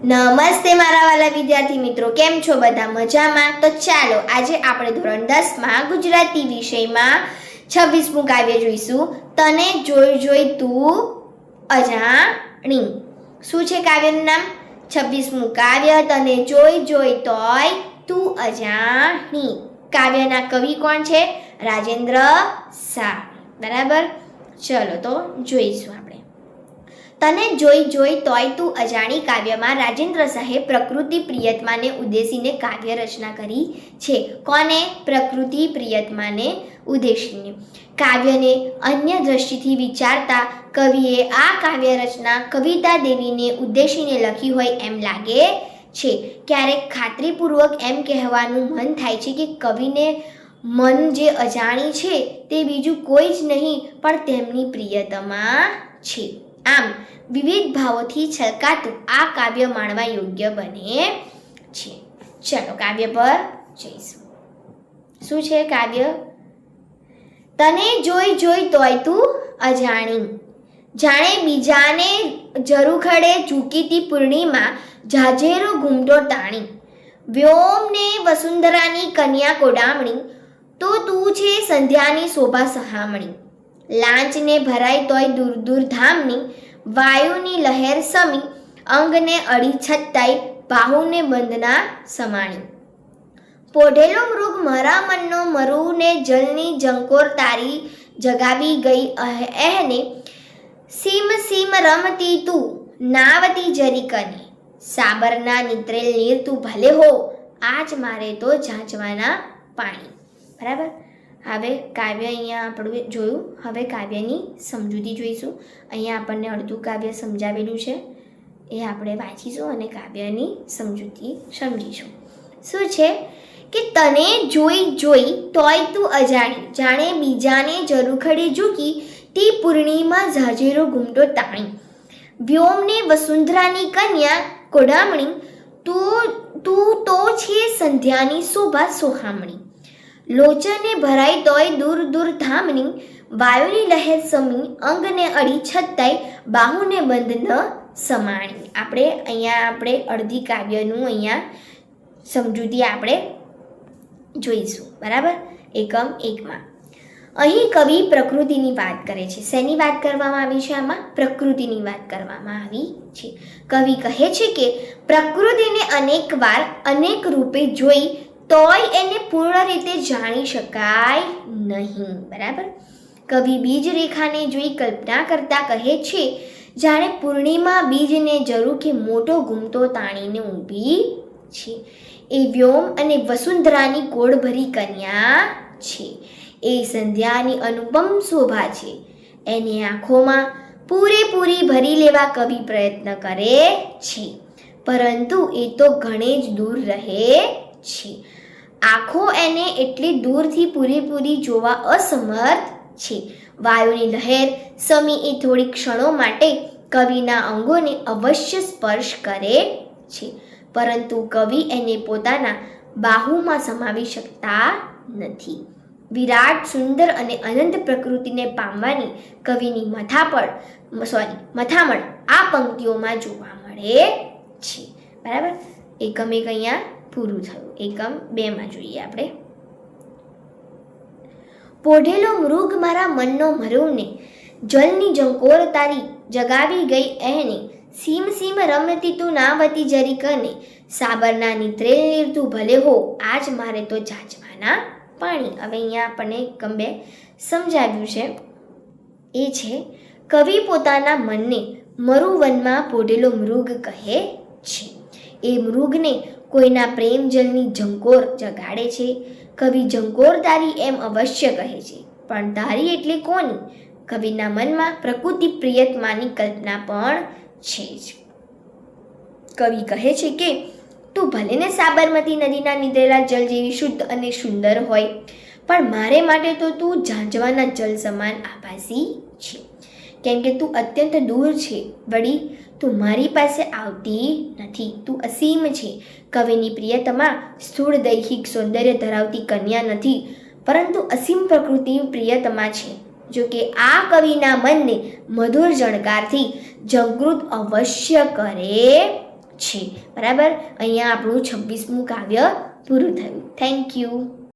નમસ્તે મારા વાલા વિદ્યાર્થી મિત્રો, કેમ છો બધા? મજામાં? તો ચાલો આજે આપણે ધોરણ 10માં ગુજરાતી વિષયમાં 26મું કાવ્ય જોઈશું. તને જોઈ જોઈ તું અજાણી. શું છે કાવ્યનું નામ? 26મું કાવ્ય તને જોઈ જોઈ તોય તું અજાણી. કાવ્યના કવિ કોણ છે? રાજેન્દ્ર શાહ. બરાબર, ચલો તો જોઈશું આપણે. તને જોઈ જોઈ તોય તું અજાણી કાવ્યમાં રાજેન્દ્ર શાહે પ્રકૃતિ પ્રિયતમાને ઉદ્દેશીને કાવ્ય રચના કરી છે. કોને? પ્રકૃતિ પ્રિયતમાને ઉદ્દેશીને. કાવ્યને અન્ય દ્રષ્ટિથી વિચારતા કવિએ આ કાવ્ય રચના કવિતા દેવીને ઉદ્દેશીને લખી હોય એમ લાગે છે. ક્યારેક ખાતરીપૂર્વક એમ કહેવાનું મન થાય છે કે કવિને મન જે અજાણી છે તે બીજું કોઈ જ નહીં પણ તેમની પ્રિયતમા છે. આમ વિવિધ ભાવોથી છલકાતું આ કાવ્ય માણવા યોગ્ય બને છે. ચલો કાવ્ય પર જઈશું. શું છે કાવ્ય? તને જોઈ જોઈ તોય તું અજાણી. જાણે બીજાને ઝરૂખડે ઝૂકીતી પૂર્ણિમા ઝાઝેરો ઘૂમટો તાણી. વ્યોમને વસુંધરાની કન્યા કોડામણી, તો તું છે સંધ્યાની શોભા સહામણી. લાંચને ભરાય તોય દૂર દૂર ધામની, વાયુની લહેર સમી અંગને અડી છતાય બાહુને બંધના સમાણી. પોઢેલો મૃગ મારા મનનો મરુને જલની ઝંકોર તારી જગાવી ગઈ એહને. સીમ સીમ રમતી તું નાવતી જરીકને, સાબરના નિત્રેલ નીર તું ભલે હો આજ મારે તો ઝાંઝવાના પાણી. બરાબર, હવે કાવ્ય અહીંયા આપણે જોયું. હવે કાવ્યની સમજૂતી જોઈશું. અહીંયા આપણને અડધું કાવ્ય સમજાવેલું છે, એ આપણે વાંચીશું અને કાવ્યની સમજૂતી સમજીશું. શું છે કે તને જોઈ જોઈ તોય તું અજાણી. જાણે બીજાને ઝરૂખડે ઝૂકી તે પૂર્ણિમા ઝાઝેરો ઘૂમટો તાણી. વ્યોમને વસુંધરાની કન્યા કોડામણી, તું તો છે સંધ્યાની શોભા સોહામણી. લોચને ભરાય તોય દૂર દૂર ધામની, વાયુની લહેર સમી અંગને અડી છતાંય બાહુને બંધ ન સમાણી. આપણે અડધી કાવ્યનું અહીંયા સમજૂતી આપણે જોઈશું. બરાબર, એકમ 1માં અહીં કવિ પ્રકૃતિની વાત કરે છે. શેની વાત કરવામાં આવી છે? આમાં પ્રકૃતિની વાત કરવામાં આવી છે. કવિ કહે છે કે પ્રકૃતિને અનેકવાર અનેક રૂપે જોઈ તોય એને પૂર્ણ રીતે જાણી શકાય નહીં. બરાબર, કવિ બીજ રેખાને જોઈ કલ્પના કરતા કહે છે જાણે પૂર્ણિમા બીજને જરૂર કે મોટો ઘૂમતો તાણીને ઊભી છે. એ વ્યોમ અને વસુંધરાની કોળભરી કન્યા છે. એ સંધ્યાની અનુપમ શોભા છે. એની આંખોમાં પૂરેપૂરી ભરી લેવા કવિ પ્રયત્ન કરે છે, પરંતુ એ તો ઘણે જ દૂર રહે છે. આંખો એને એટલી દૂરથી પૂરેપૂરી જોવા અસમર્થ છે. વાયુની લહેર સમી એ થોડી ક્ષણો માટે કવિના અંગોને અવશ્ય સ્પર્શ કરે છે, પરંતુ કવિ એને પોતાના બાહુમાં સમાવી શકતા નથી. વિરાટ સુંદર અને અનંત પ્રકૃતિને પામવાની કવિની મથામણ આ પંક્તિઓમાં જોવા મળે છે. બરાબર, એકમ 1 અહીંયા પૂરું થયું. એકમ 2માં જોઈએ આપણે. પોઢેલો મૃગ મારા મનનો મરુને, જલની ઝંકોર તારી જગાવી ગઈ એહને. સીમ સીમ રમતી તું નાવતી જરીકને, સાબરના નિત્રેલ નીર તું ભલે હો આજ મારે તો ઝાંઝવાના પાણી. હવે અહીંયા આપણને એકમ 2 સમજાવ્યું છે. એ છે કવિ પોતાના મનને મરુવનમાં પોઢેલો મૃગ કહે છે. એ મૃગને કોઈના પ્રેમ જલની ઝંકોર જગાડે છે. કવિ ઝંકોર તારી એમ અવશ્ય કહે છે, પણ તારી એટલે કોની? કવિના મનમાં પ્રકૃતિ પ્રિયતમાની કલ્પના પણ છે જ. કવિ કહે છે કે તું ભલે ને સાબરમતી નદીના નીતરેલા જલ જેવી શુદ્ધ અને સુંદર હોય, પણ મારે માટે તો તું ઝાંઝવાના જલ સમાન આભાસી છે, કેમ કે તું અત્યંત દૂર છે. વળી તું મારી પાસે આવતી નથી. તું અસીમ છે. કવિની પ્રિયતમા સ્થૂળ દૈહિક સૌંદર્ય ધરાવતી કન્યા નથી, પરંતુ અસીમ પ્રકૃતિ પ્રિયતમા છે. જો કે આ કવિના મનને મધુર જણકારથી જાગૃત અવશ્ય કરે છે. બરાબર, અહીંયા આપણું 26મું કાવ્ય પૂરું થયું. Thank you.